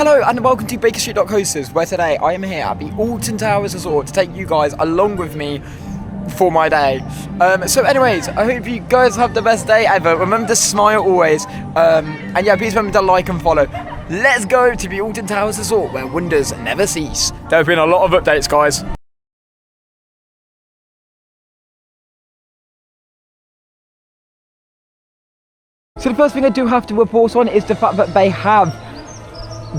Hello and welcome to Bakerstreet.coasters, where today I am here at the Alton Towers Resort to take you guys along with me for my day. So anyways, I hope you guys have the best day ever. Remember to smile always. And yeah, please remember to like and follow. Let's go to the Alton Towers Resort, where wonders never cease. There have been a lot of updates, guys. So the first thing I do have to report on is the fact that they have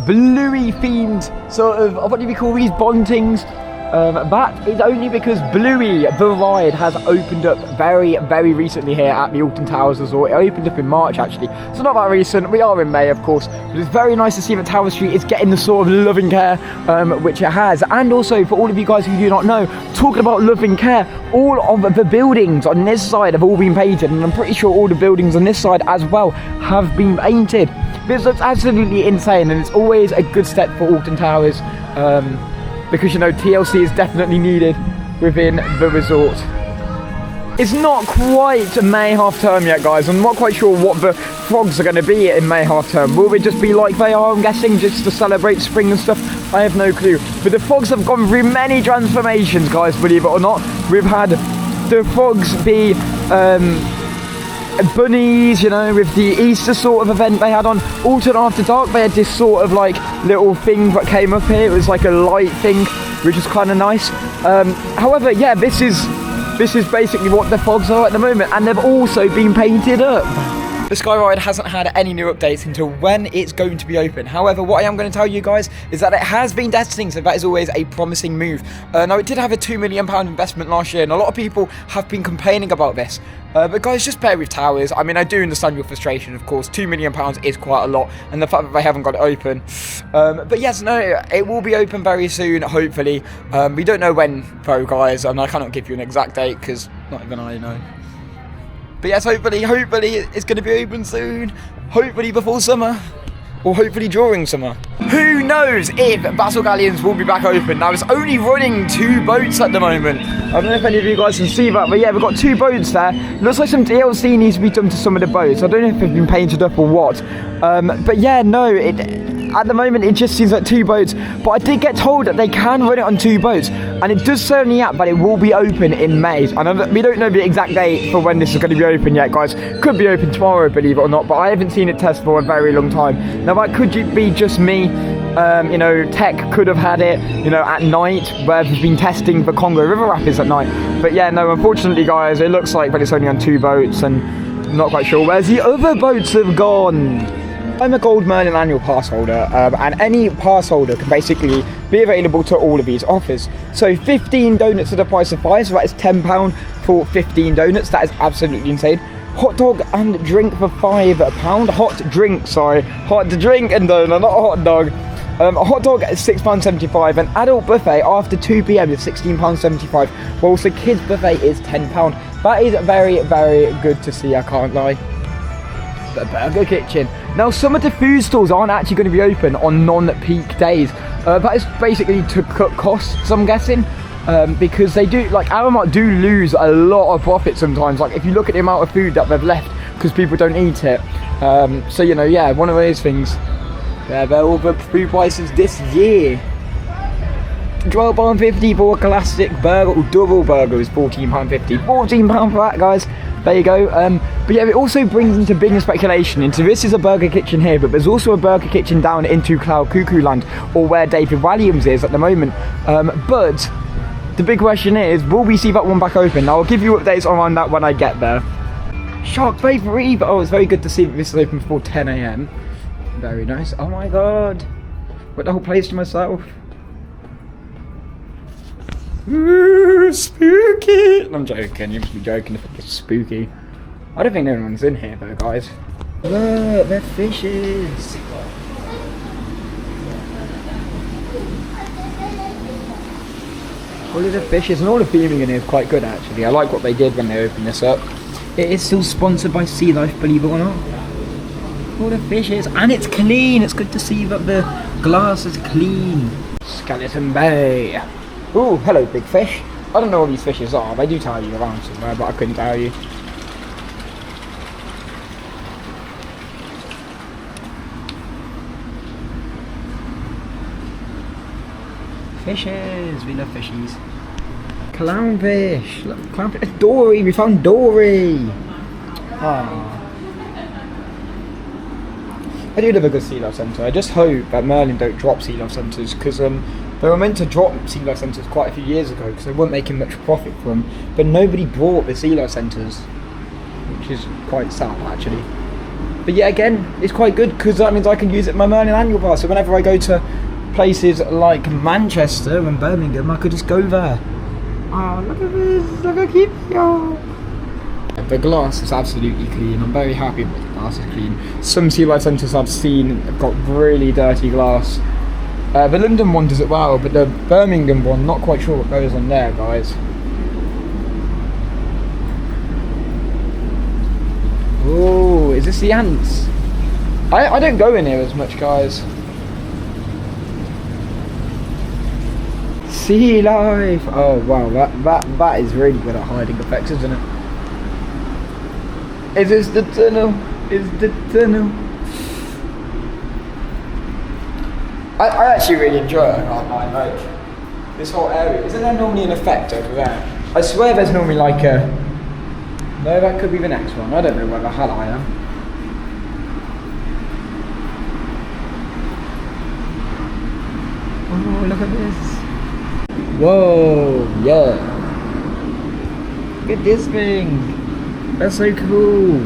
Bluey themed sort of, what do we call these, bontings? That is only because Bluey, the ride, has opened up very recently here at the Alton Towers Resort. It opened up in March actually, so not that recent. We are in May of course, but it's very nice to see that Tower Street is getting the sort of loving care which it has. And also, for all of you guys who do not know, talking about loving care, all of the buildings on this side have all been painted, and I'm pretty sure all the buildings on this side as well have been painted. This looks absolutely insane, and it's always a good step for Alton Towers. Because, you know, TLC is definitely needed within the resort. It's not quite May half term yet, guys. I'm not quite sure what the frogs are going to be in May half term. Will they just be like they are, I'm guessing, just to celebrate spring and stuff? I have no clue. But the frogs have gone through many transformations, guys, believe it or not. We've had the frogs be bunnies, you know, with the Easter sort of event they had on Alton After Dark. They had this sort of like little thing that came up here. It was like a light thing, which is kind of nice. However, yeah, this is basically what the frogs are at the moment, and they've also been painted up. The Sky Ride hasn't had any new updates until when it's going to be open. However, what I am going to tell you guys is that it has been testing, so that is always a promising move. Now, it did have a £2 million investment last year, and a lot of people have been complaining about this. But guys, just bear with Towers. I mean, I do understand your frustration, of course. £2 million is quite a lot, and the fact that they haven't got it open. But yes, no, it will be open very soon, hopefully. We don't know when, though, guys, and I cannot give you an exact date, because not even I know. But yes, hopefully it's going to be open soon. Hopefully before summer. Or hopefully during summer. Who knows if Battle Galleons will be back open. Now, it's only running 2 boats at the moment. I don't know if any of you guys can see that, but yeah, we've got 2 boats there. Looks like some DLC needs to be done to some of the boats. I don't know if they've been painted up or what. But yeah, no, at the moment it just seems like 2 boats. But I did get told that they can run it on 2 boats. And it does say on the app that it will be open in May. And we don't know the exact date for when this is going to be open yet, guys. Could be open tomorrow, believe it or not. But I haven't seen it test for a very long time. Now, that could be just me. You know, Tech could have had it, you know, at night, where they've been testing the Congo River Rapids at night. But yeah, no, unfortunately, guys, it looks like that it's only on 2 boats, and I'm not quite sure where's the other boats have gone. I'm a Gold Merlin annual pass holder, and any pass holder can basically be available to all of these offers. So 15 donuts at the price of 5, so that is £10 for 15 donuts. That is absolutely insane. Hot dog and drink for £5. Hot drink and donut, not a hot dog. A hot dog is £6.75. An adult buffet after 2 PM is £16.75. Whilst the kids buffet is £10. That is very good to see, I can't lie. The Burger Kitchen. Now, some of the food stalls aren't actually going to be open on non-peak days. That is basically to cut costs, I'm guessing. Because they do, like, Aramark do lose a lot of profit sometimes. Like, if you look at the amount of food that they've left because people don't eat it. So, you know, yeah, one of those things. Yeah, they're all the food prices this year. £12.50 for a classic burger, or double burger is £14.50. £14 for that, guys. There you go. But yeah, it also brings into bigger speculation into this is a Burger Kitchen here, but there's also a Burger Kitchen down into Cloud Cuckoo Land, or where David Williams is at the moment. But the big question is, will we see that one back open? Now, I'll give you updates on that when I get there. Shark Bay for Eve. Oh, it's very good to see that this is open before 10 AM. Very nice. Oh my god. Got the whole place to myself. Ooh, spooky. I'm joking. You must be joking if it's spooky. I don't think anyone's in here though, guys. Look, they're fishes. All of the fishes and all the theming in here is quite good actually. I like what they did when they opened this up. It is still sponsored by Sea Life, believe it or not. All the fishes, and it's clean. It's good to see that the glass is clean. Skeleton Bay. Ooh, hello big fish. I don't know what these fishes are. They do tell you around somewhere, but I couldn't tell you. Fishes, we love fishies. Clownfish, look, clownfish. Dory, we found Dory. Ah. I do love a good sea life centre. I just hope that Merlin don't drop sea life centres, because they were meant to drop sea life centres quite a few years ago because they weren't making much profit from them. But nobody bought the sea life centres, which is quite sad actually. But yeah, again, it's quite good because that means I can use it in my Merlin annual pass. So whenever I go to places like Manchester and Birmingham, I could just go there. Oh, look at this! Look how cute they are. The glass is absolutely clean. I'm very happy that the glass is clean. Some sea life centres I've seen have got really dirty glass. The London one does it well, but the Birmingham one, not quite sure what goes on there, guys. Oh, is this the ants? I don't go in here as much, guys. Sea life! Oh wow, that is really good at hiding effects, isn't it? Is this the tunnel? Is the tunnel? I actually really enjoy it, I can't lie, like this whole area. Isn't there normally an effect over there? I swear there's normally like a... No, that could be the next one. I don't know where the hell I am. Oh, look at this. Whoa, yeah. Look at this thing. That's so cool.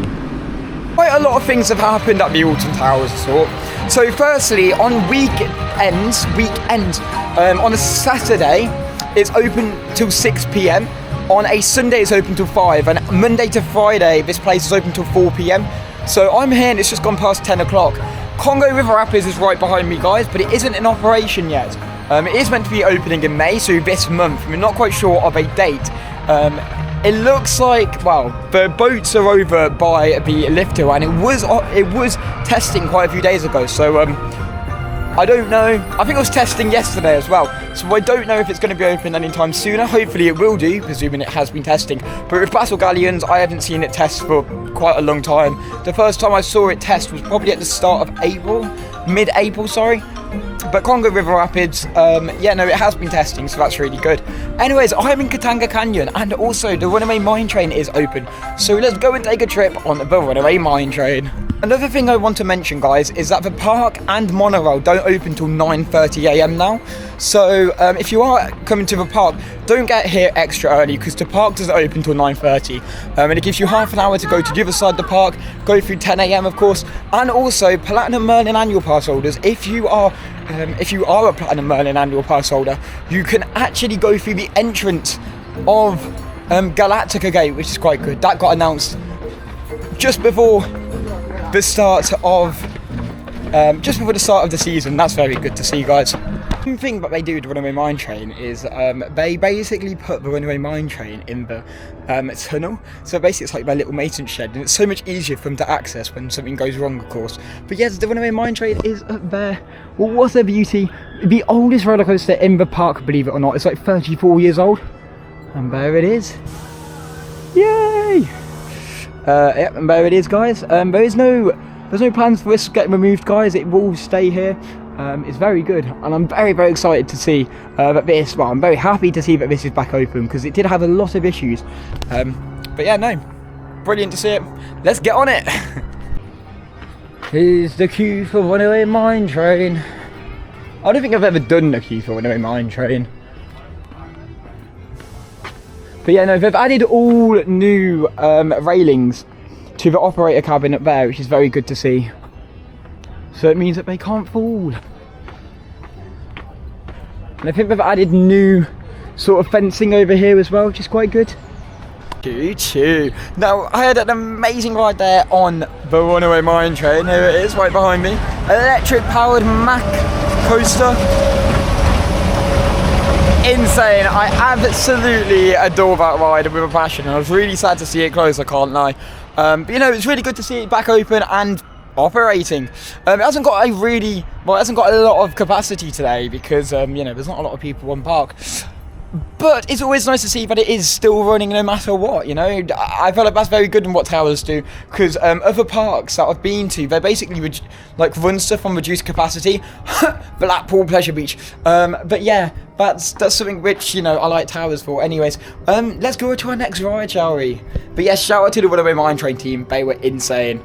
Quite a lot of things have happened at the Alton Towers Resort. So firstly, on weekends, on a Saturday, it's open till 6 PM. On a Sunday, it's open till 5. And Monday to Friday, this place is open till 4 PM. So I'm here and it's just gone past 10 o'clock. Congo River Rapids is right behind me, guys, but it isn't in operation yet. It is meant to be opening in May, so this month. We're not quite sure of a date. It looks like, well, the boats are over by the lift hill, and it was testing quite a few days ago. So I don't know. I think it was testing yesterday as well. So I don't know if it's going to be open anytime sooner. Hopefully it will do, presuming it has been testing. But with Battle Galleons, I haven't seen it test for quite a long time. The first time I saw it test was probably at the start of April, mid-April, sorry. But Congo River Rapids, yeah, no, it has been testing, so that's really good. Anyways, I'm in Katanga Canyon, and also the Runaway Mine Train is open. So let's go and take a trip on the Runaway Mine Train. Another thing I want to mention, guys, is that the park and monorail don't open till 9:30 AM now. So if you are coming to the park, don't get here extra early, because the park doesn't open till 9:30. And it gives you half an hour to go to the other side of the park, go through 10 AM of course. And also, Platinum Merlin annual pass holders, if you are a Platinum Merlin annual pass holder, you can actually go through the entrance of Galactica Gate, which is quite good. That got announced just before the start of the season. That's very good to see, guys. One thing that they do with the Runaway Mine Train is they basically put the Runaway Mine Train in the tunnel. So basically it's like their little maintenance shed, and it's so much easier for them to access when something goes wrong, of course. But yes, the Runaway Mine Train is up there. Well, what's their beauty? The oldest roller coaster in the park, believe it or not. It's like 34 years old. And there it is. Yay! Yep, and there it is, guys. There's no plans for this getting removed, guys. It will stay here. It's very good, and I'm very, very excited to see that this. Well, I'm very happy to see that this is back open, because it did have a lot of issues. But yeah, no, brilliant to see it. Let's get on it. Here's the queue for Runaway Mine Train. I don't think I've ever done the queue for Runaway Mine Train. But yeah, no, they've added all new railings to the operator cabin up there, which is very good to see. So it means that they can't fall. And I think they've added new sort of fencing over here as well, which is quite good. Choo-choo. Now, I had an amazing ride there on the Runaway Mine Train. Here it is, right behind me. Electric powered Mack coaster. Insane. I absolutely adore that ride with a passion, and I was really sad to see it close, I can't lie. But you know, it's really good to see it back open and operating. It hasn't got a lot of capacity today, because you know, there's not a lot of people on park. But it's always nice to see that it is still running no matter what, you know. I feel like that's very good in what Towers do, because other parks that I've been to, they basically run stuff on reduced capacity. Blackpool, Pleasure Beach. But yeah, that's something which, you know, I like Towers for. Anyways, let's go to our next ride, shall we? But yeah, shout out to the Runaway Mine Train team. They were insane.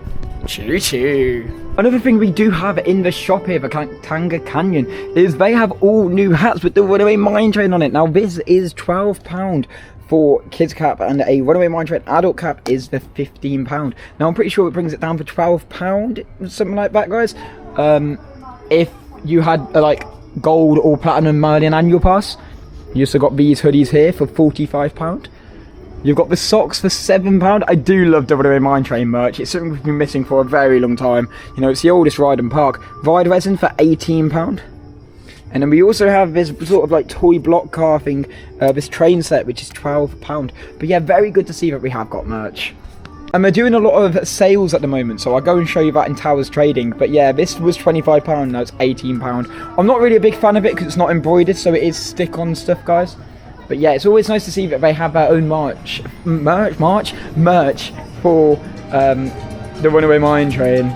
Choo choo. Another thing we do have in the shop here, the Tanga Canyon, is they have all new hats with the Runaway Mine Train on it. Now this is £12 for kids cap, and a Runaway Mine Train adult cap is the £15. Now I'm pretty sure it brings it down for £12, something like that, guys. If you had like gold or platinum Merlin annual pass, you also got these hoodies here for £45. You've got the socks for £7. I do love the Runaway Mine Train merch. It's something we've been missing for a very long time. You know, it's the oldest ride in park. Ride resin for £18. And then we also have this sort of like toy block car thing, this train set, which is £12. But yeah, very good to see that we have got merch. And we're doing a lot of sales at the moment, so I'll go and show you that in Towers Trading. But yeah, this was £25, now it's £18. I'm not really a big fan of it because it's not embroidered, so it is stick-on stuff, guys. But yeah, it's always nice to see that they have their own merch for the Runaway Mine Train.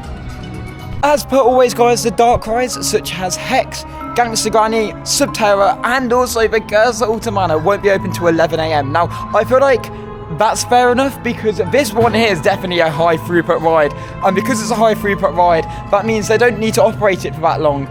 As per always, guys, the dark rides such as Hex, Gangster Granny, Subterra, and also the Girls at Alton Manor won't be open to 11 AM. Now, I feel like that's fair enough, because this one here is definitely a high throughput ride, and because it's a high throughput ride, that means they don't need to operate it for that long,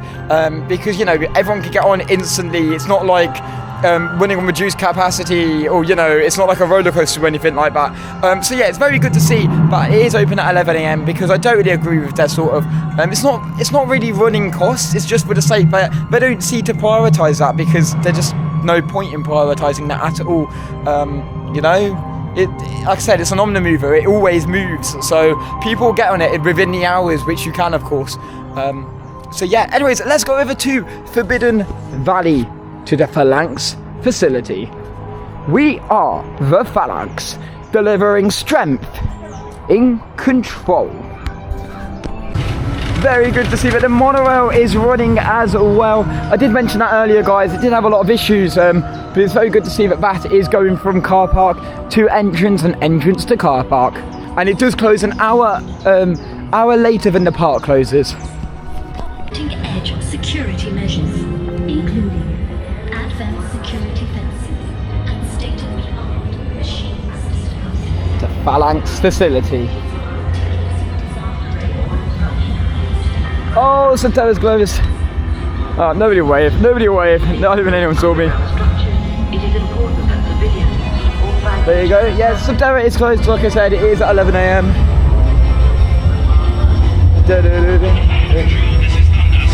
because, you know, everyone can get on instantly. It's not like running on reduced capacity, or, you know, it's not like a roller coaster or anything like that. So yeah, it's very good to see, but it is open at 11 AM because I don't really agree with their sort of it's not really running costs, it's just for the sake, but they don't seem to prioritise that, because there's just no point in prioritising that at all. You know, like I said, it's an omnimover, it always moves, so people get on it within the hours, which you can, of course. So yeah, anyways, let's go over to Forbidden Valley, to the Phalanx facility. We are the Phalanx, delivering strength in control. Very good to see that the monorail is running as well. I did mention that earlier, guys. It did have a lot of issues, but it's very good to see that that is going from car park to entrance and entrance to car park. And it does close an hour later than the park closes. Cutting-edge security measures, including advanced security fences and state-of-the-art machines. The Phalanx facility. Oh, Santella's gloves. Oh, nobody waved. Nobody waved. Not even anyone saw me. There you go. Yeah, Subterra is closed. Like I said, it is at 11 AM.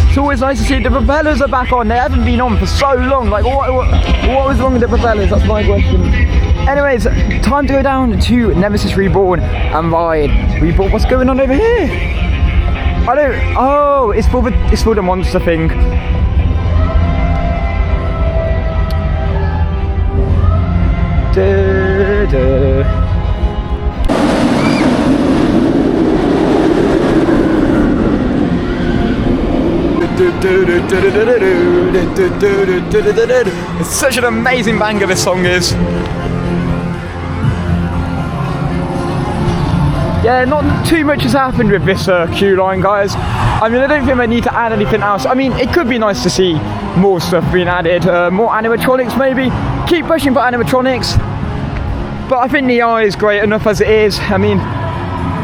It's always nice to see the propellers are back on. They haven't been on for so long. Like, what was wrong with the propellers? That's my question. Anyways, time to go down to Nemesis Reborn and ride Reborn. What's going on over here? I don't. Oh, it's for the monster thing. It's such an amazing banger this song is. Yeah, not too much has happened with this queue line, guys. I mean, I don't think they need to add anything else. I mean, it could be nice to see more stuff being added, more animatronics maybe. Keep pushing for animatronics. But I think the eye is great enough as it is. I mean,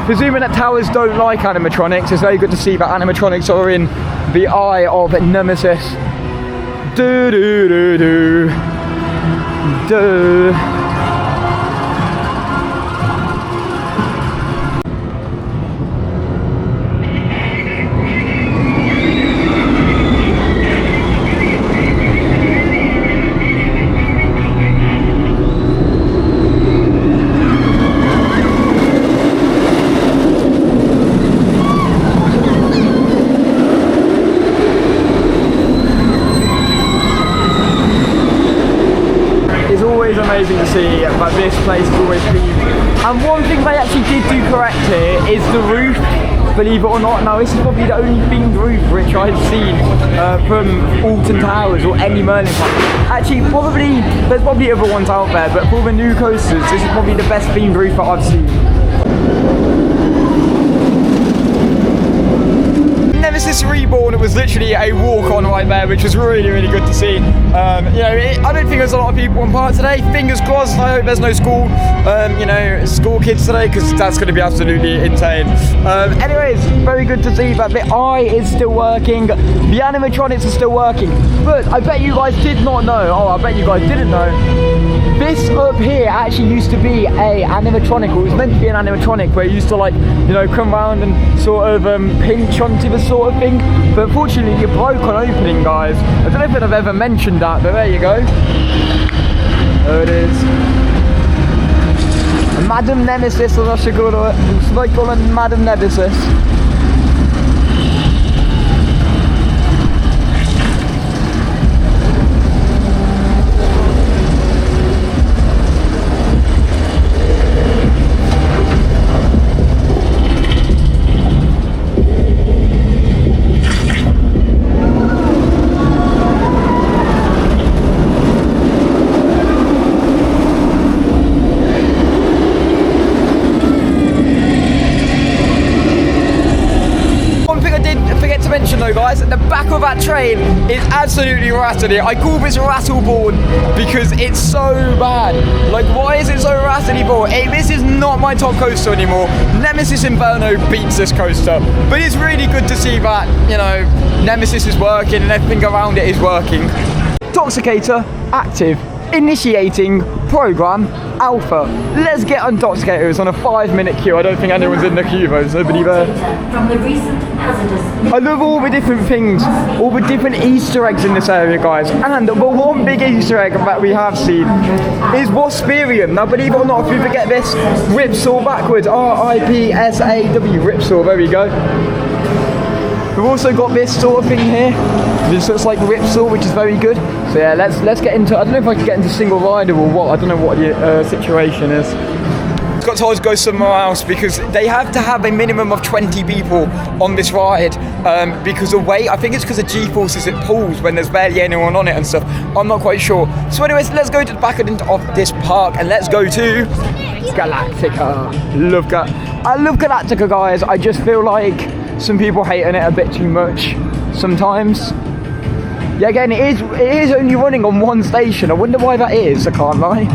presuming that Towers don't like animatronics, it's very good to see that animatronics are in the eye of Nemesis. Do do do do do. Amazing to see, but this place is always clean. And one thing they actually did do correct here is the roof believe it or not. Now this is probably the only themed roof which I've seen from Alton Towers or any Merlin park. Actually, there's probably other ones out there, but for the new coasters, this is probably the best themed roof that I've seen. Nemesis Reborn, it was literally a walk-on right there, which was really, really good to see. I don't think there's a lot of people on park today. Fingers crossed. I hope there's no school, school kids today, because that's going to be absolutely insane. Anyways, very good to see that the eye is still working, the animatronics are still working. But I bet you guys did not know. Oh, I bet you guys didn't know. This up here actually used to be a animatronic. It was meant to be an animatronic where it used to come around and sort of pinch onto the sort of thing. But unfortunately, it broke on opening, guys. I don't know if I've ever mentioned that, but there you go. There it is. Madam Nemesis, as I should call it. Should I call it Madam Nemesis? Though, guys, the back of that train is absolutely rattly. I call this rattleborn because it's so bad. Like, why is it so rattly for? This is not my top coaster anymore. Nemesis Inferno beats this coaster, but it's really good to see that, Nemesis is working and everything around it is working. Intoxicator active. Initiating program alpha. Let's get intoxicated. It's on a 5-minute queue. I don't think anyone's in the queue though. There's nobody there. From the recent hazardous. I love all the different things, all the different Easter eggs in this area, guys. And the one big Easter egg that we have seen is Wasperium. Now, believe it or not, if you forget this, Ripsaw backwards. R-I-P-S-A-W. Ripsaw. There we go. We've also got this sort of thing here. This looks like Ripsaw, which is very good. So yeah, let's get into. I don't know if I can get into single rider or what. I don't know what the situation is. Got told to go somewhere else because they have to have a minimum of 20 people on this ride because of weight. I think it's because of G-forces it pulls when there's barely anyone on it and stuff. I'm not quite sure. So anyways, let's go to the back of this park and let's go to Galactica. I love Galactica, guys. I just feel like some people hate on it a bit too much sometimes. Yeah, again, it is only running on one station. I wonder why that is, I can't lie.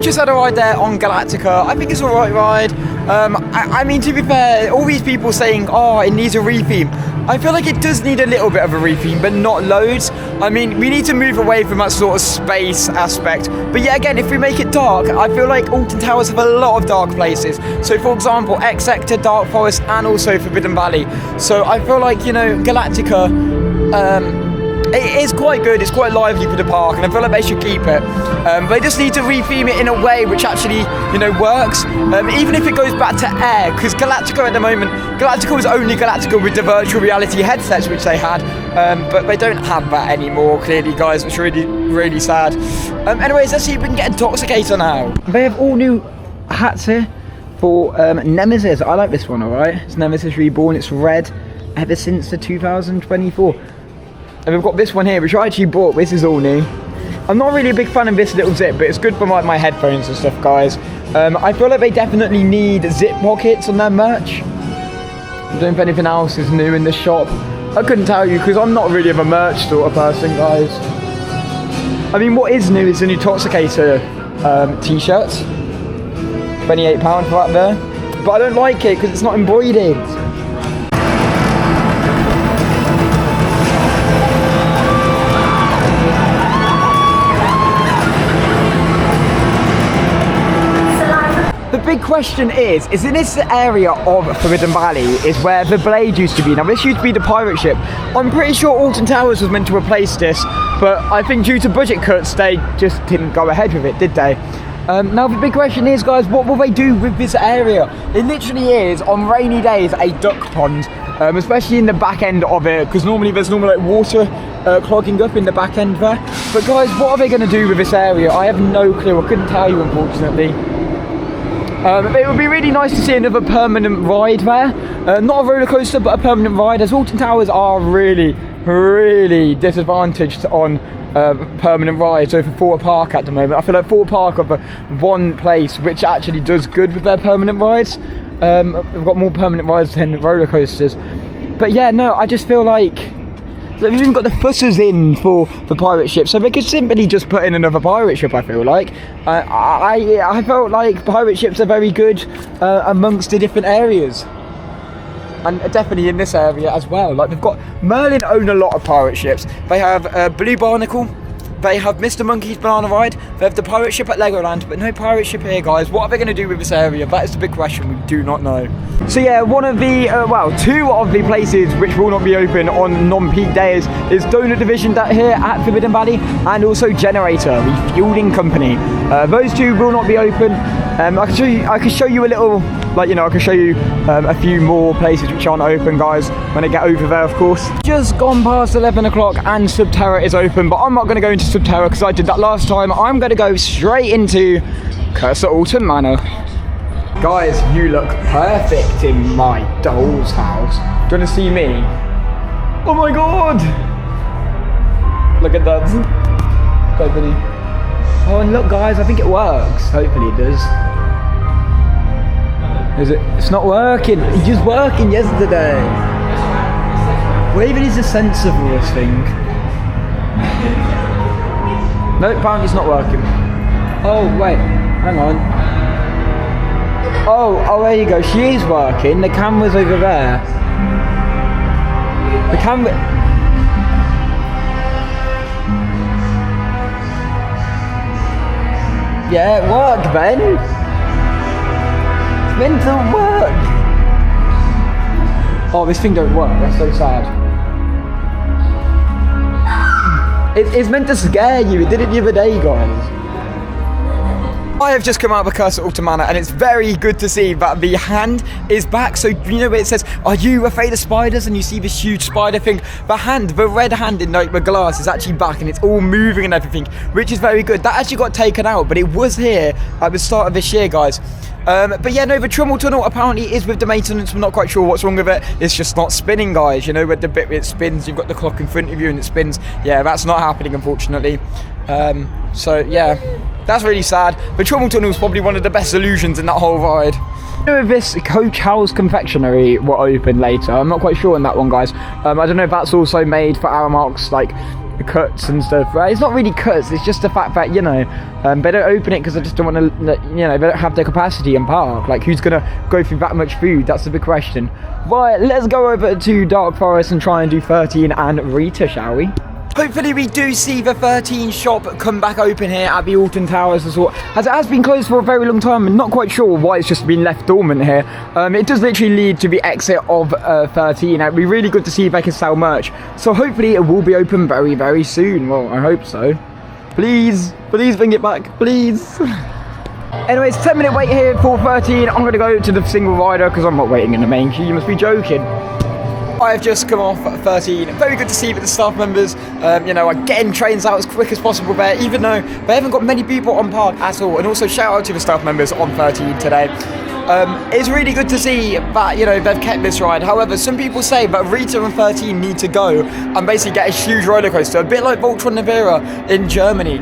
Just had a ride there on Galactica. I think it's a right ride. I mean, to be fair, all these people saying, oh, it needs a retheme. I feel like it does need a little bit of a retheme, but not loads. I mean, we need to move away from that sort of space aspect. But yeah, again, if we make it dark, I feel like Alton Towers have a lot of dark places. So for example, X Sector, Dark Forest, and also Forbidden Valley. So I feel like, Galactica, it is quite good, it's quite lively for the park, and I feel like they should keep it. They just need to retheme it in a way which actually, works. Even if it goes back to air, because Galactica at the moment, Galactica was only Galactica with the virtual reality headsets which they had, but they don't have that anymore, clearly, guys, which is really, really sad. Anyways, let's see if we can get Intoxicator now. They have all new hats here for Nemesis. I like this one, alright? It's Nemesis Reborn, it's red ever since the 2024. And we've got this one here, which I actually bought. This is all new. I'm not really a big fan of this little zip, but it's good for my headphones and stuff, guys. I feel like they definitely need zip pockets on their merch. I don't know if anything else is new in the shop. I couldn't tell you, because I'm not really of a merch sort of person, guys. I mean, what is new is the Intoxicator t-shirts. £28 for that there. But I don't like it, because it's not embroidered. The big question is in this area of Forbidden Valley is where the Blade used to be. Now this used to be the pirate ship. I'm pretty sure Alton Towers was meant to replace this, but I think due to budget cuts they just didn't go ahead with it, did they? Now the big question is, guys, what will they do with this area? It literally is, on rainy days, a duck pond, especially in the back end of it, because normally there's like water clogging up in the back end there. But guys, what are they going to do with this area? I have no clue. I couldn't tell you, unfortunately. It would be really nice to see another permanent ride there. Not a roller coaster, but a permanent ride, as Alton Towers are really disadvantaged on permanent rides over Thorpe Park at the moment. I feel like Thorpe Park are the one place which actually does good with their permanent rides. We've got more permanent rides than roller coasters. But yeah, no, I just feel like they've even got the fussers in for the pirate ship, so they could simply just put in another pirate ship. I feel like I felt like pirate ships are very good amongst the different areas, and definitely in this area as well. Like, they've got Merlin own a lot of pirate ships. They have Blue Barnacle, they have Mr. Monkey's Banana Ride, they have the pirate ship at Legoland, but no pirate ship here, guys. What are they going to do with this area? That is the big question. We do not know. So yeah, one of the two of the places which will not be open on non-peak days is Donut Division here at Forbidden Valley, and also Generator, the fueling company. Those two will not be open. I can show you a little, I can show you a few more places which aren't open, guys, when I get over there, of course. Just gone past 11 o'clock and Subterra is open, but I'm not going to go into Subterra because I did that last time. I'm going to go straight into Cursor Alton Manor. Guys, you look perfect in my doll's house. Do you want to see me? Oh my god! Look at that. Quite pretty. Oh, and look, guys, I think it works. Hopefully it does. Is it? It's not working. It was working yesterday. What even is the sensor for this thing? No, apparently it's not working. Oh, wait. Hang on. Oh, there you go. She is working. The camera's over there. The camera... Yeah, it worked, Ben. It's meant to work. Oh, this thing don't work. That's so sad. It's meant to scare you. It did it the other day, guys. I have just come out of a Cursor Alton Manor, and it's very good to see that the hand is back. So, you know where it says, "Are you afraid of spiders?" and you see this huge spider thing? The hand, the red hand in the glass is actually back, and it's all moving and everything, which is very good. That actually got taken out, but it was here at the start of this year, guys. But yeah, no, the Trummel Tunnel apparently is with the maintenance. I'm not quite sure what's wrong with it. It's just not spinning, guys. You know, where the bit where it spins, you've got the clock in front of you and it spins. Yeah, that's not happening, unfortunately. So yeah, that's really sad. The Trummel Tunnel is probably one of the best illusions in that whole ride. You know, if this Coach House confectionery will open later, I'm not quite sure on that one, guys. I don't know if that's also made for Aramark's, like, cuts and stuff. It's not really cuts, it's just the fact that, you know, they don't open it because they just don't want to, you know, they don't have the capacity in park. Like, who's gonna go through that much food? That's the big question. Right, let's go over to Dark Forest and try and do 13 and Rita, shall we? Hopefully we do see the 13 shop come back open here at the Alton Towers Resort, as it has been closed for a very long time. I'm not quite sure why it's just been left dormant here. It does literally lead to the exit of 13. It'd be really good to see if they can sell merch. So hopefully it will be open very, very soon. Well, I hope so. Please bring it back, please. Anyways, 10-minute wait here for 13. I'm going to go to the single rider because I'm not waiting in the main queue. You must be joking. I have just come off at 13. Very good to see that the staff members, you know, are getting trains out as quick as possible there, even though they haven't got many people on park at all. And also shout out to the staff members on 13 today. It's really good to see that, you know, they've kept this ride. However, some people say that Rita and 13 need to go and basically get a huge roller coaster, a bit like Voltron Nevera in Germany,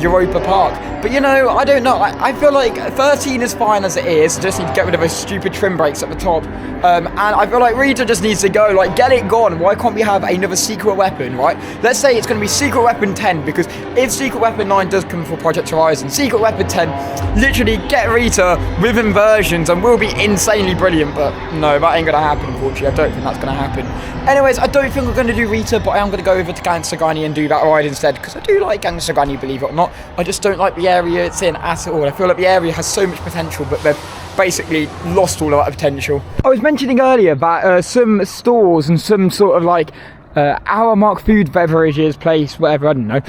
Europa Park. But, you know, I don't know. I feel like 13 is fine as it is. Just need to get rid of those stupid trim brakes at the top. And I feel like Rita just needs to go. Like, get it gone. Why can't we have another secret weapon, right? Let's say it's going to be Secret Weapon 10, because if Secret Weapon 9 does come for Project Horizon, Secret Weapon 10, literally get Rita with inversions and will be insanely brilliant. But no, that ain't going to happen, unfortunately. I don't think that's going to happen. Anyways, I don't think we're going to do Rita, but I am going to go over to Gangster Granny and do that ride instead, because I do like Gangster Granny, believe it or not. I just don't like the area it's in at all. I feel like the area has so much potential, but they've basically lost all of that potential. I was mentioning earlier that some stores and some sort of like Aramark food beverages place, whatever, I don't know,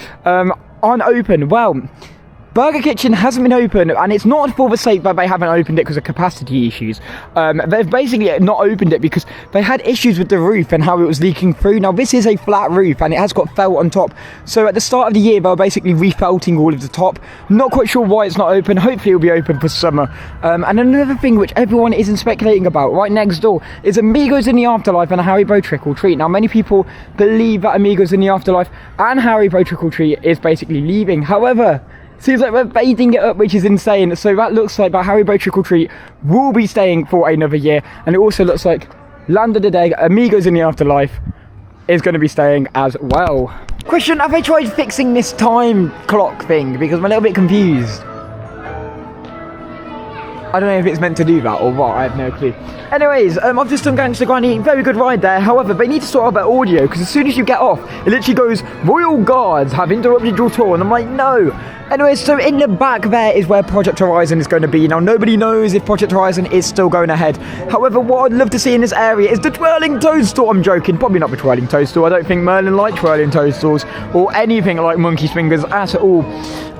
aren't open. Well, Burger Kitchen hasn't been open, and it's not for the sake that they haven't opened it because of capacity issues. They've basically not opened it because they had issues with the roof and how it was leaking through. Now, this is a flat roof, and it has got felt on top. So at the start of the year, they were basically refelting all of the top. Not quite sure why it's not open. Hopefully, it'll be open for summer. And another thing which everyone isn't speculating about, right next door, is Amigos in the Afterlife and a Haribo Trick or Treat. Now, many people believe that Amigos in the Afterlife and Haribo Trick or Treat is basically leaving. However, seems like we're fading it up, which is insane. So that looks like that Haribo Trick or Treat will be staying for another year. And it also looks like Land of the Day, Amigos in the Afterlife, is going to be staying as well. Question, have they tried fixing this time clock thing? Because I'm a little bit confused. I don't know if it's meant to do that or what, I have no clue. Anyways, I've just done Gangster Granny, very good ride there. However, they need to sort out their audio, because as soon as you get off, it literally goes, Royal Guards have interrupted your tour, and I'm like, no. Anyways, so in the back there is where Project Horizon is going to be. Now, nobody knows if Project Horizon is still going ahead. However, what I'd love to see in this area is the Twirling Toadstool. I'm joking, probably not the Twirling Toadstool. I don't think Merlin likes Twirling Toadstools or anything like Monkey's Fingers at all.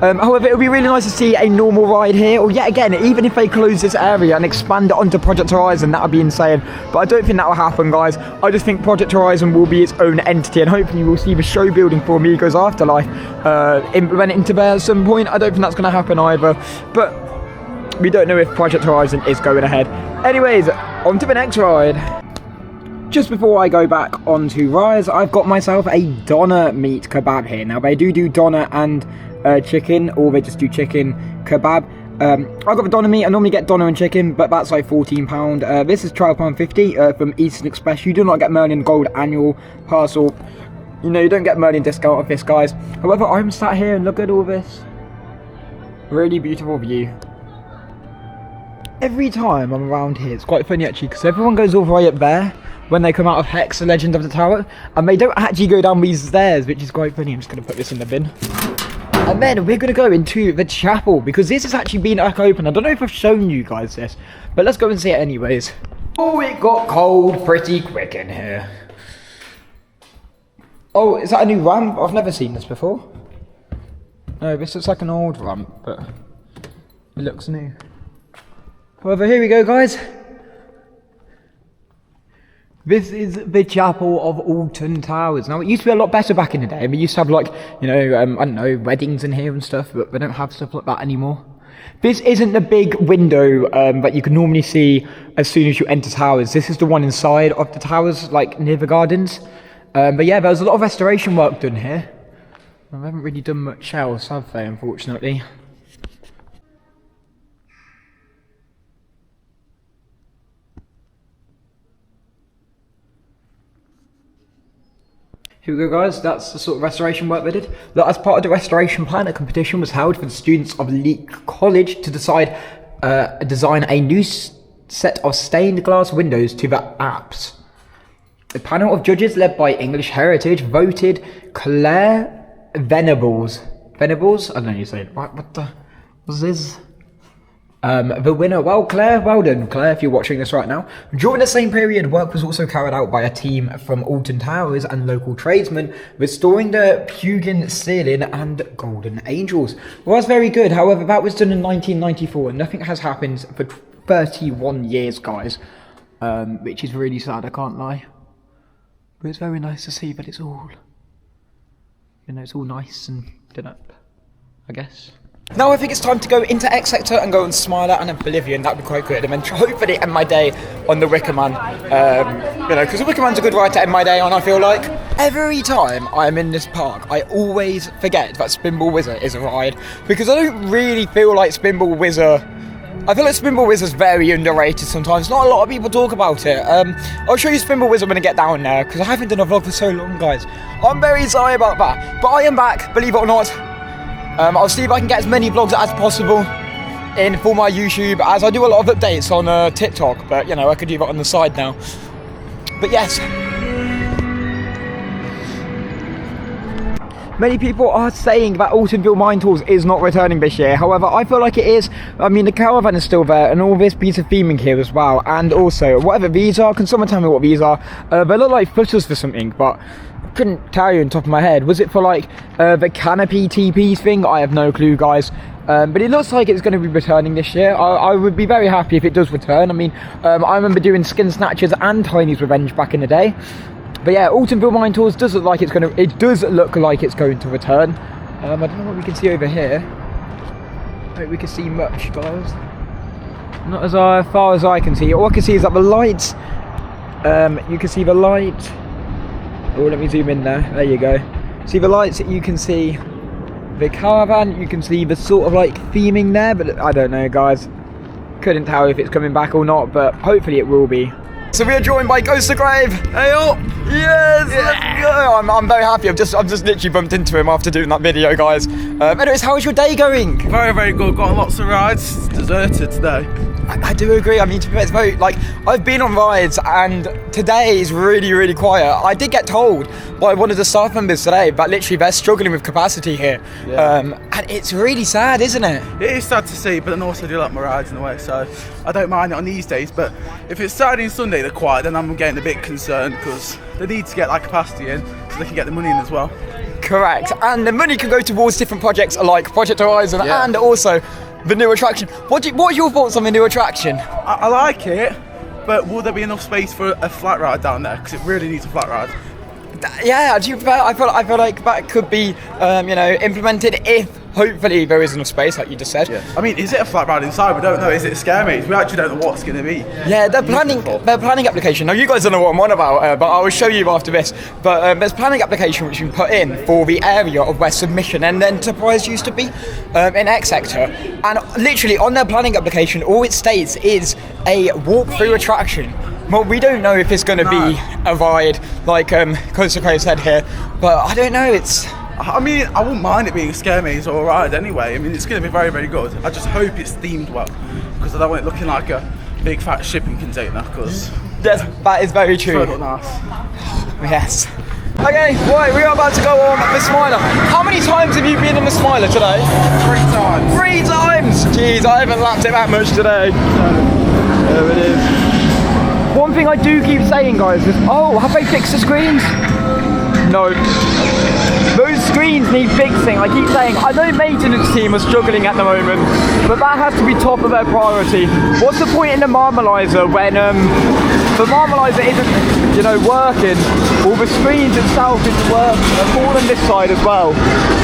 However, it would be really nice to see a normal ride here, or yet again, even if they close this area and expand it onto Project Horizon, that would be insane. But I don't think that will happen, guys. I just think Project Horizon will be its own entity, and hopefully we'll see the show building for Amigos Afterlife implemented into there at some point. I don't think that's going to happen either, but we don't know if Project Horizon is going ahead. Anyways, on to the next ride. Just before I go back onto rides, I've got myself a doner meat kebab here. Now, they do doner and chicken, or they just do chicken kebab. I've got the doner meat. I normally get doner and chicken, but that's like £14. This is £12.50 from Eastern Express. You do not get Merlin Gold annual pass, or you know, you don't get Merlin discount of this, guys. However, I'm sat here and look at all this really beautiful view. Every time I'm around here, it's quite funny actually, because everyone goes all the way up there when they come out of Hex, the Legend of the Tower, and they don't actually go down these stairs, which is quite funny. I'm just going to put this in the bin. And then we're going to go into the chapel, because this has actually been back open. I don't know if I've shown you guys this, but let's go and see it anyways. Oh, it got cold pretty quick in here. Oh, is that a new ramp? I've never seen this before. No, this looks like an old ramp, but it looks new. However, here we go, guys. This is the chapel of Alton Towers. Now, it used to be a lot better back in the day. We used to have, like, you know, I don't know, weddings in here and stuff, but we don't have stuff like that anymore. This isn't the big window that you can normally see as soon as you enter Towers. This is the one inside of the Towers, like, near the gardens. But yeah, there was a lot of restoration work done here. I haven't really done much else, have they, unfortunately. Here we go, guys. That's the sort of restoration work they did. Look, as part of the restoration plan, a competition was held for the students of Leek College to design a new set of stained glass windows to the apse. The panel of judges, led by English Heritage, voted Claire Venables. Venables? I don't know how you say it. What the... What's this? The winner. Well, Claire, well done, Claire, if you're watching this right now. During the same period, work was also carried out by a team from Alton Towers and local tradesmen, restoring the Pugin ceiling and golden angels. Well, that's very good. However, that was done in 1994, and nothing has happened for 31 years, guys. Which is really sad, I can't lie. But it's very nice to see that it's all... You know, it's all nice and done up, I guess. Now I think it's time to go into X Sector and go on Smiler and Oblivion. That would be quite good. And then hopefully end my day on the Wicker Man. You know, because the Wicker Man's a good ride to end my day on, I feel like. Every time I'm in this park, I always forget that Spinball Whizzer is a ride. Because I don't really feel like Spinball Whizzer... I feel like Spinball Whizzer's very underrated sometimes. Not a lot of people talk about it. I'll show you Spinball Whizzer when I get down there, because I haven't done a vlog for so long, guys. I'm very sorry about that. But I am back, believe it or not. I'll see if I can get as many vlogs as possible in for my YouTube, as I do a lot of updates on TikTok, but you know, I could do that on the side now. But yes. Many people are saying that Altonville Mine Tours is not returning this year. However, I feel like it is. I mean, the caravan is still there, and all this piece of theming here as well. And also, whatever these are, can someone tell me what these are? They look like footers for something, but I couldn't tell you on top of my head. Was it for like the canopy TPs thing? I have no clue, guys. But it looks like it's going to be returning this year. I would be very happy if it does return. I mean, I remember doing Skin Snatchers and Tiny's Revenge back in the day. But yeah, Altonville Mine Tours does look like it's going to. It does look like it's going to return. I don't know what we can see over here. I don't think we can see much, guys. Not as far as I can see. All I can see is that the lights. You can see the light. Oh, let me zoom in there. There you go. See the lights. You can see the caravan. You can see the sort of like theming there, but I don't know, guys. Couldn't tell if it's coming back or not, but hopefully it will be. So we are joined by Coaster Grave. Hey up! Yes, let's go. I'm very happy. I've just literally bumped into him after doing that video, guys. Anyways, how is your day going? Very, very good. Got lots of rides. It's deserted today. I do agree. I mean, to be fair, it's very, like, I've been on rides and today is really, really quiet. I did get told by one of the staff members today, but literally they're struggling with capacity here. Yeah. And it's really sad, isn't it? It is sad to see, but then also I do like my rides in a way, so I don't mind it on these days. But if it's Saturday and Sunday they're quiet, then I'm getting a bit concerned because they need to get that capacity in so they can get the money in as well. Correct. And the money can go towards different projects like Project Horizon and also the new attraction. What are your thoughts on the new attraction? I like it, but will there be enough space for a flat ride down there? Because it really needs a flat ride. Yeah, I feel like that could be, implemented if hopefully there is enough space, like you just said. Yeah. I mean, is it a flat ride inside? We don't know. Is it a scare maze? We actually don't know what's going to be. Yeah, their planning application. Now you guys don't know what I'm on about, but I will show you after this. But there's planning application which you can put in for the area of where Submission and Enterprise used to be in X sector. And literally on their planning application, all it states is a walk-through attraction. Well, we don't know if it's going to be a ride, like Coaster Cray said here, but I don't know. I mean, I wouldn't mind it being a scare maze or a ride anyway. I mean, it's going to be very, very good. I just hope it's themed well, because I don't want it looking like a big fat shipping container, because that is very true. So nice. Yes. Okay, right, we are about to go on the Smiler. How many times have you been in the Smiler today? 3 times. 3 times! Jeez, I haven't lapped it that much today. There it is. One thing I do keep saying, guys, is, have they fixed the screens? No. Those screens need fixing. I keep saying, I know maintenance team are struggling at the moment, but that has to be top of their priority. What's the point in the Marmalizer when the Marmalizer isn't, working? All the screens itself isn't working. They're all on this side as well.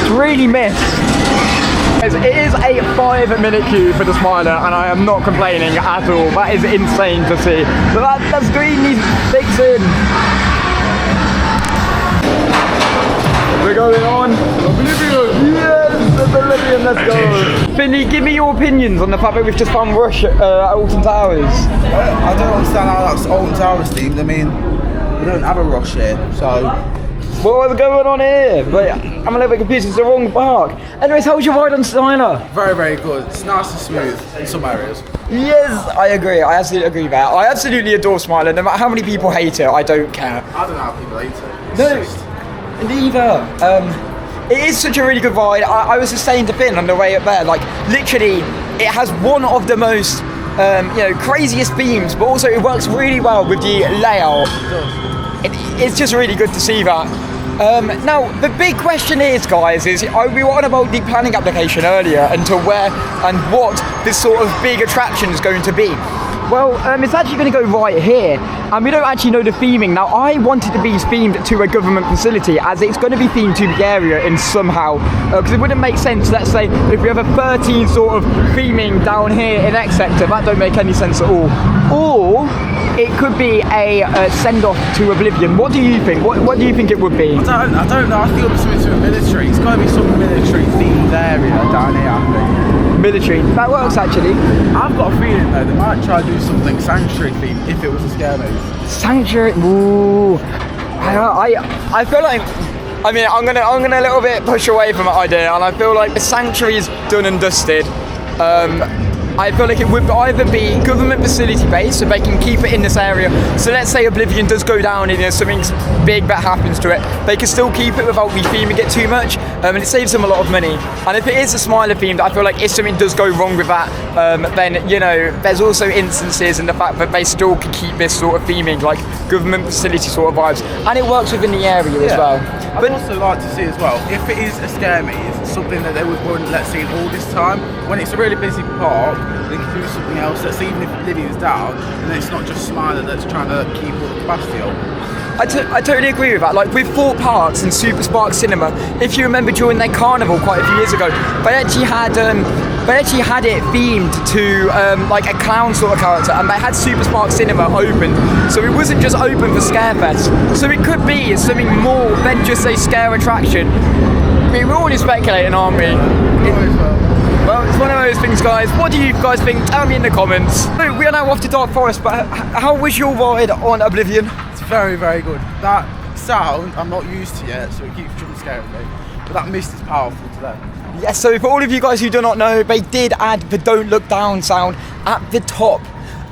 It's really missed. It is a 5-minute queue for the Smiler, and I am not complaining at all. That is insane to see. But that screen needs fixing. We're going on. Oblivion! Yes, Oblivion, let's go. Finley, give me your opinions on the fact that we've just found Rush at Alton Towers. I don't understand how that's Alton Towers themed. I mean, we don't have a Rush here, so... What's going on here? But I'm a little bit confused, it's the wrong park. Anyways, how was your ride on Smiler? Very, very good. It's nice and smooth in some areas. Yes, I agree. I absolutely agree with that. I absolutely adore Smiler. No matter how many people hate it, I don't care. I don't know how people hate it. No, neither. It is such a really good ride. I was just saying to Finn on the way up there, like, literally, it has one of the most, craziest themes, but also it works really well with the layout. It's just really good to see that. Now, the big question is, guys, we were on about the planning application earlier and to where and what this sort of big attraction is going to be. Well, it's actually going to go right here, and we don't actually know the theming. Now, I wanted to be themed to a government facility, as it's going to be themed to the area in somehow, because it wouldn't make sense, let's say, if we have a 13 sort of theming down here in X sector, that don't make any sense at all. Or it could be a send-off to Oblivion. What do you think? What do you think it would be? I don't know. I think it'll be something to a military. It's got to be some military-themed area down here, I think. Military. That works, actually. I've got a feeling, though, they might try to do something sanctuary-themed if it was a scare maze. Sanctuary? Ooh. I feel like... I mean, I'm gonna a little bit push away from that idea, and I feel like the sanctuary is done and dusted. I feel like it would either be government facility based, so they can keep it in this area. So let's say Oblivion does go down and something big that happens to it, they can still keep it without re-theming it too much, and it saves them a lot of money. And if it is a Smiler themed, I feel like if something does go wrong with that, then there's also instances in the fact that they still can keep this sort of theming, like government facility sort of vibes, and it works within the area as well. I'd also like to see as well, if it is a scare maze, something that they would run, let's say, all this time. When it's a really busy park, they can do something else. Let's say even if Lily's down, and it's not just Smiler that's trying to keep all the capacity up. I totally agree with that. Like with Thorpe Parks and Super Spark Cinema, if you remember during their carnival quite a few years ago, they actually had it themed to like a clown sort of character, and they had Super Spark Cinema open, so it wasn't just open for Scarefest. So it could be something more than just a scare attraction. I mean, we're already speculating, aren't we? Well, it's one of those things, guys. What do you guys think? Tell me in the comments. So we are now off to Dark Forest, but how was your ride on Oblivion? Very, very good. That sound I'm not used to yet, so it keeps jump scaring me. But that mist is powerful today. Yes, so for all of you guys who do not know, they did add the Don't Look Down sound at the top.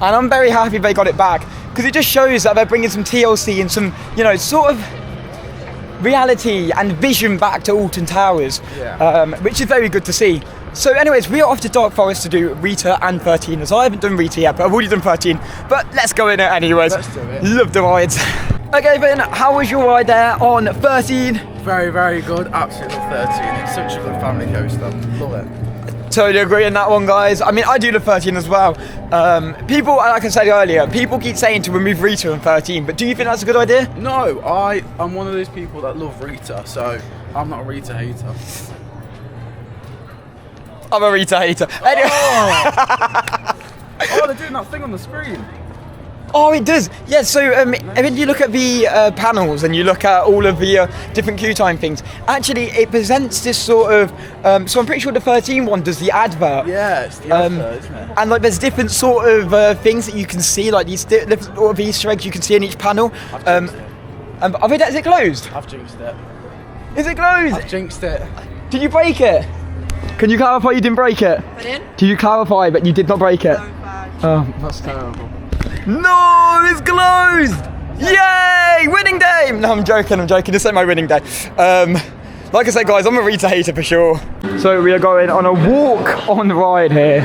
And I'm very happy they got it back, because it just shows that they're bringing some TLC and some, you know, sort of reality and vision back to Alton Towers, which is very good to see. So anyways, we are off to Dark Forest to do Rita and 13, as I haven't done Rita yet, but I've already done 13. But let's go in it anyways. Let's do it. Love the rides. Okay, Ben, how was your ride there on 13? Very, very good. Absolutely love 13. It's such a good family coaster. Love it. Totally agree on that one, guys. I mean, I do love 13 as well. People, like I said earlier, people keep saying to remove Rita and 13, but do you think that's a good idea? No, I'm one of those people that love Rita, so I'm not a Rita hater. I'm a Rita hater. Anyway. Oh, they're doing that thing on the screen. Oh, it does. Yeah, so when you look at the panels and you look at all of the different queue time things, actually it presents this sort of, so I'm pretty sure the 13 one does the advert. Yeah, it's the advert, isn't it? And like there's different sort of things that you can see, like these different sort of Easter eggs you can see in each panel. Is it closed? I've jinxed it. Is it closed? I've jinxed it. Did you break it? Can you clarify you didn't break it? I didn't? Can you clarify that you did not break it? Oh, That's terrible. no, it's closed! Yay! Winning day! No, I'm joking. This ain't my winning day. Like I said, guys, I'm a Rita hater for sure. So we are going on a walk on ride here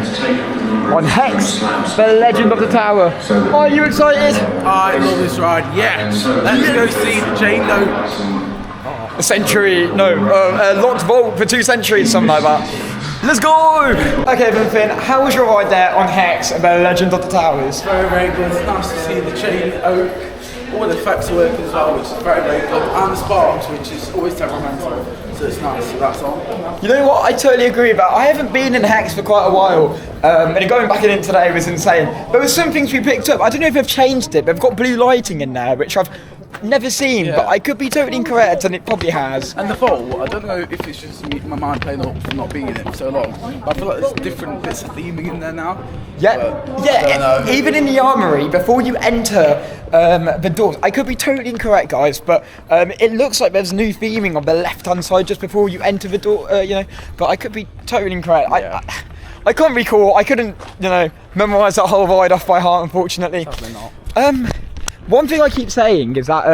on Hex, the Legend of the Tower. Are you excited? I love this ride. Yes. Let's go see the Jane Doe. A century, no, locked vault for 2 centuries, something like that. Let's go! Okay, then Finn, how was your ride there on Hex, the Legend of the Towers? Very, very good. It's nice to see the chain oak. All the effects are working as well, which is very, very good. And the sparks, which is always temperamental. So it's nice, so that's all. You know what, I totally agree with that. I haven't been in Hex for quite a while. And going back in it today was insane. There were some things we picked up. I don't know if they've changed it, but they've got blue lighting in there, which I've never seen, but I could be totally incorrect, and it probably has. And the vault, I don't know if it's just me, my mind playing up from not being in it for so long, but I feel like there's different bits of theming in there now. Yeah, even in the armory, before you enter the doors, I could be totally incorrect, guys, but it looks like there's new theming on the left-hand side just before you enter the door, but I could be totally incorrect. I can't recall, I couldn't, memorise that whole ride off by heart, unfortunately. Probably not. One thing I keep saying is that,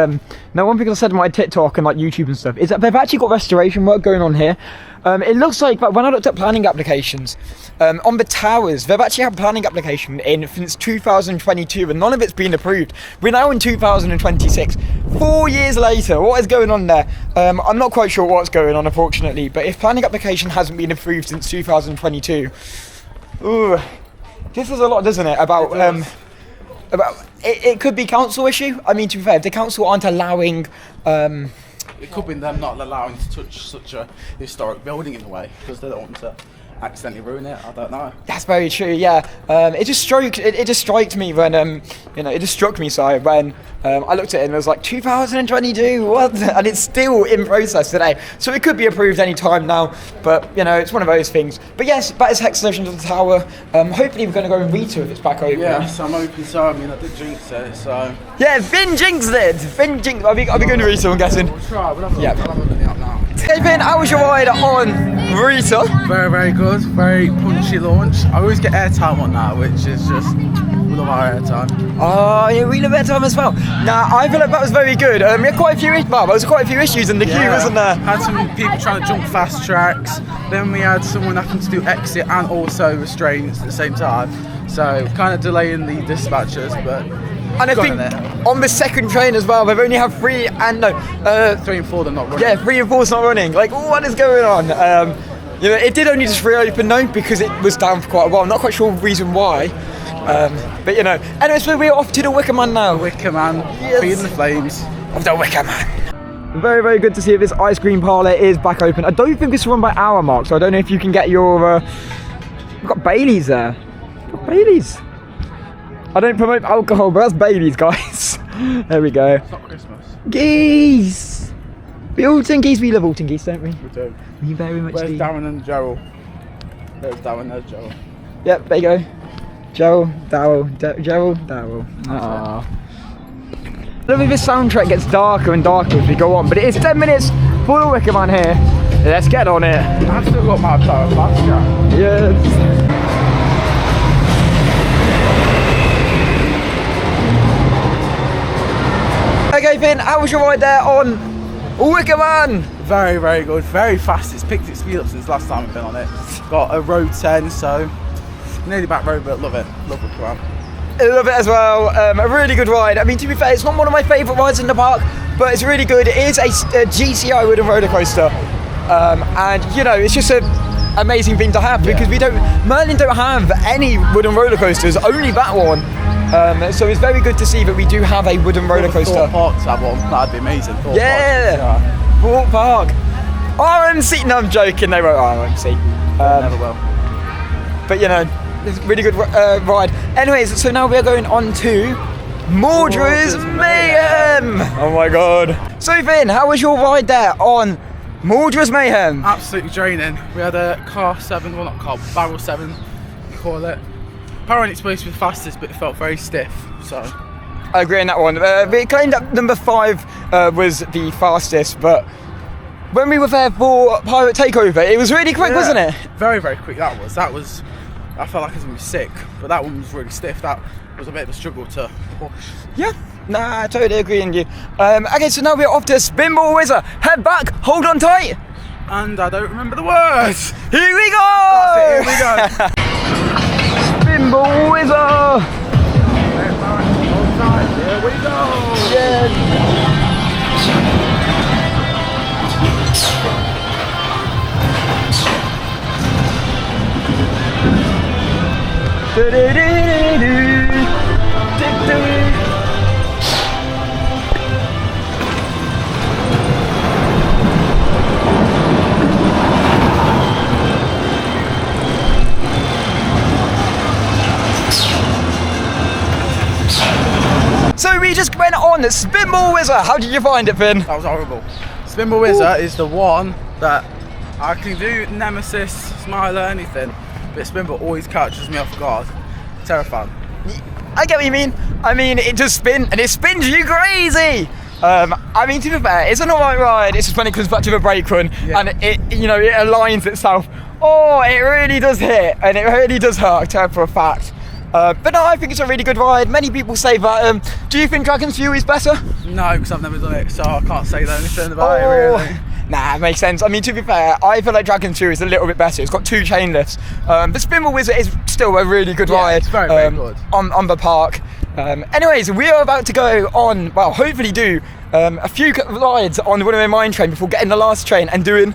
one thing I said on my TikTok and like YouTube and stuff, is that they've actually got restoration work going on here. It looks like, but when I looked at planning applications, on the towers, they've actually had planning application in since 2022 and none of it's been approved. We're now in 2026. 4 years later, what is going on there? I'm not quite sure what's going on, unfortunately, but if planning application hasn't been approved since 2022, ooh, this is a lot, doesn't it? It could be council issue. I mean, to be fair, if the council aren't allowing, it could be them not allowing to touch such a historic building in a way because they don't want to accidentally ruin it. I don't know. That's very true. Yeah. It just struck me when it just struck me. Sorry, when I looked at it and it was like 2022. What? And it's still in process today. So it could be approved any time now. But it's one of those things. But yes, that is Hex Legend of the Tower. Hopefully we're going to go and Rita if it's back open. Yes, I'm hoping so. I mean, I did jinx it, so. Yeah, Finn jinxed it. Finn jinxed. I'll be going to Rita, I'm guessing. We'll try. We'll have a look at the app now. Hey Finn, how was your ride on Rita? Very, very good. Very punchy launch. I always get airtime on that, which is just, we love our airtime. Oh, yeah, we love airtime as well. Nah, I feel like that was very good. We had quite a few issues in the queue, wasn't there? Had some people trying to jump fast tracks. Then we had someone having to do exit and also restraints at the same time. So kind of delaying the dispatchers, but. And I think on the second train as well, they've only had 3 and 4 they're not running. Yeah, 3 and 4's not running. Like, what is going on? You know, it did only just reopen though because it was down for quite a while. I'm not quite sure the reason why. But you know, anyway, so we're off to the Wicker Man now. Wicker Man, Yes. feeding the flames. Of the Wicker Man. Very, very good to see if this ice cream parlour is back open. I don't think it's run by hour mark, so I don't know if you can get your... we've got Baileys there. We've got Baileys. I don't promote alcohol, but that's Baileys, guys. There we go. It's not Christmas. Geese! We Alton geese, we love Alton geese, don't we? We do. We very much Where's do. Darren and Gerald? There's Darren, there's Gerald. Yep, there you go. Gerald, Darryl. Aww. I love if this soundtrack gets darker and darker as we go on, but it is 10 minutes for the Wicker Man here. Let's get on it. I've still got my power fast, Yes. Okay, Finn, how was your ride there on Wicker Man? Very, very good. Very fast. It's picked its speed up since last time I've been on it. Got a road 10, so nearly back road, but love it. Love Wicker Man. I love it as well. A really good ride. I mean, to be fair, it's not one of my favourite rides in the park, but it's really good. It is a GCI wooden roller coaster, and you know, it's just an amazing thing to have because Merlin don't have any wooden roller coasters, only that one. So it's very good to see that we do have a wooden roller coaster. Thorpe Park to have one. That'd be amazing. Thorpe Yeah, Thorpe Park. RMC. No, I'm joking. They won't RMC. Never will. But you know, it's a really good ride. Anyways, so now we are going on to Mordra's Mayhem. Oh my god. So Finn, how was your ride there on Mordra's Mayhem? Absolutely draining. We had a car 7, well not car, barrel 7, you call it. Apparently it's supposed to be the fastest, but it felt very stiff, so. I agree on that one. We claimed that number 5 was the fastest, but when we were there for Pirate Takeover, it was really quick, wasn't it? Very, very quick that was. I felt like I was going to be sick, but that one was really stiff. That was a bit of a struggle to push. Yeah, nah, I totally agree with you. Okay, so now we're off to Spinball Wizard. Head back, hold on tight. And I don't remember the words. Here we go! That's it, here we go. Spinball Wizard! Here we go. Yeah. So we just went on Spinball Wizard. How did you find it, Finn? That was horrible. Spinball Wizard is the one that I can do Nemesis, Smiler, anything, but Spinball always catches me off guard. Terrifying. I get what you mean. I mean, it does spin, and it spins you crazy. I mean, to be fair, it's an alright ride. It's just when it comes back to the brake run, and it aligns itself. Oh, it really does hit, and it really does hurt. I tell you for a fact. But no, I think it's a really good ride. Many people say that. Do you think Dragon's Fury is better? No, because I've never done it, so I can't say anything about it really. Nah, it makes sense. I mean, to be fair, I feel like Dragon's Fury is a little bit better. It's got 2 chain lifts. But Spinball Wizard is still a really good ride. It's very, very good. On the park. Anyways, we are about to go on, well, hopefully do a few rides on the Runaway Mine train before getting the last train and doing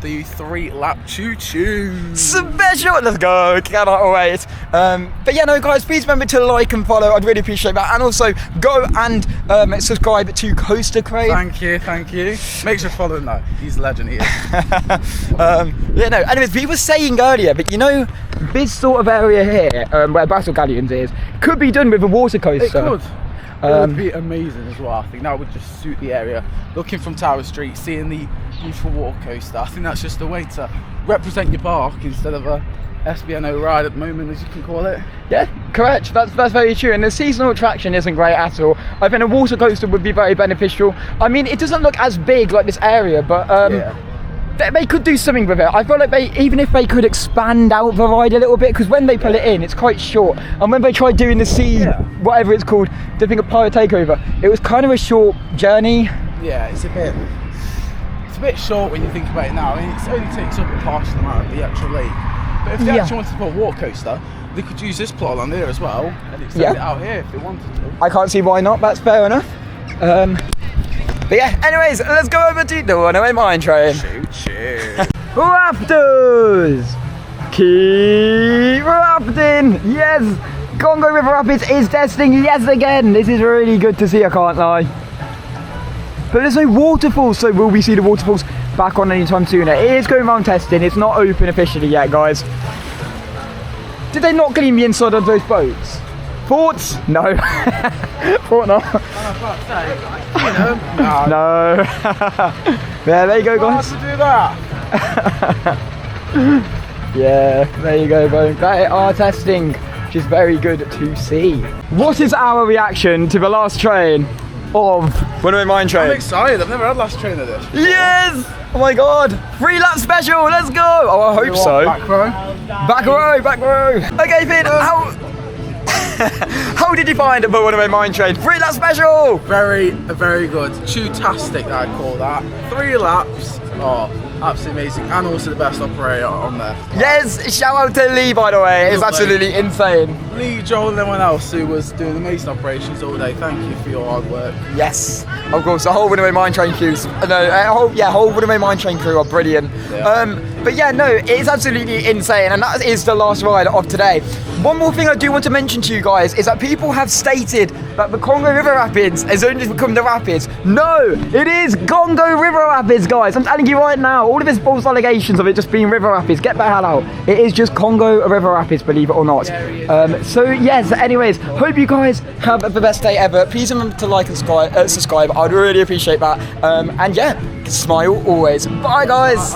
the 3-lap choo-choo. Special! Let's go! Cannot wait. But yeah, no, guys, please remember to like and follow. I'd really appreciate that. And also, go and subscribe to Coaster Crate. Thank you. Make sure to follow him though. He's a legend, he is. Yeah, no, anyways, we were saying earlier, but you know, this sort of area here, where Battle Galleons is, could be done with a water coaster. It could. It would be amazing as well. I think that would just suit the area. Looking from Tower Street, seeing the beautiful water coaster, I think that's just a way to represent your park instead of a SBNO ride at the moment, as you can call it. Yeah, correct. That's very true. And the seasonal attraction isn't great at all. I think a water coaster would be very beneficial. I mean, it doesn't look as big like this area, but they could do something with it. I feel like even if they could expand out the ride a little bit, because when they pull it in, it's quite short. And when they tried doing the whatever it's called, the thing of Pirate Takeover, it was kind of a short journey. Yeah, it's a bit short when you think about it now. I mean, it only takes up a partial amount of the actual lake. But if they actually wanted to put a water coaster, they could use this plot along here as well and extend it out here if they wanted to. I can't see why not. That's fair enough. But yeah, anyways, let's go over to the Runaway Mine train. Choo choo. Raptors. Keep rafting. Yes. Congo River Rapids is testing yes again. This is really good to see, I can't lie. But there's no waterfalls, so will we see the waterfalls back on anytime sooner? It is going around testing. It's not open officially yet, guys. Did they not clean the inside of those boats? Thoughts? No. Thought not. No. Yeah, there you go, guys. To do that. Yeah, there you go, bro. They are testing, which is very good to see. What is our reaction to the last train of Runaway Mine Train? I'm excited. I've never had last train of this. Yes! Oh my god! 3 lap special, let's go! Oh, I hope so. Back row. Back row, back row. Okay, Finn, how did you find the Runaway Mine Train? 3 lap special! Very good. Chew-tastic, I'd call that. 3 laps. Oh, absolutely amazing. And also the best operator on there. Yes, shout out to Lee, by the way. It's absolutely insane. Lee, Joel, and everyone else who was doing amazing operations all day. Thank you for your hard work. Yes, of course, the whole Runaway Mine Train crews. Whole Runaway Mine Train crew are brilliant. Yeah. But yeah, no, it's absolutely insane, and that is the last ride of today. One more thing I do want to mention to you guys is that people have stated that the Congo River Rapids has only become the Rapids. No, it is Congo River Rapids, guys. I'm telling you right now, all of this false allegations of it just being River Rapids, get the hell out. It is just Congo River Rapids, believe it or not. So yes, anyways, hope you guys have the best day ever. Please remember to like and subscribe. I'd really appreciate that. And yeah, smile always. Bye, guys.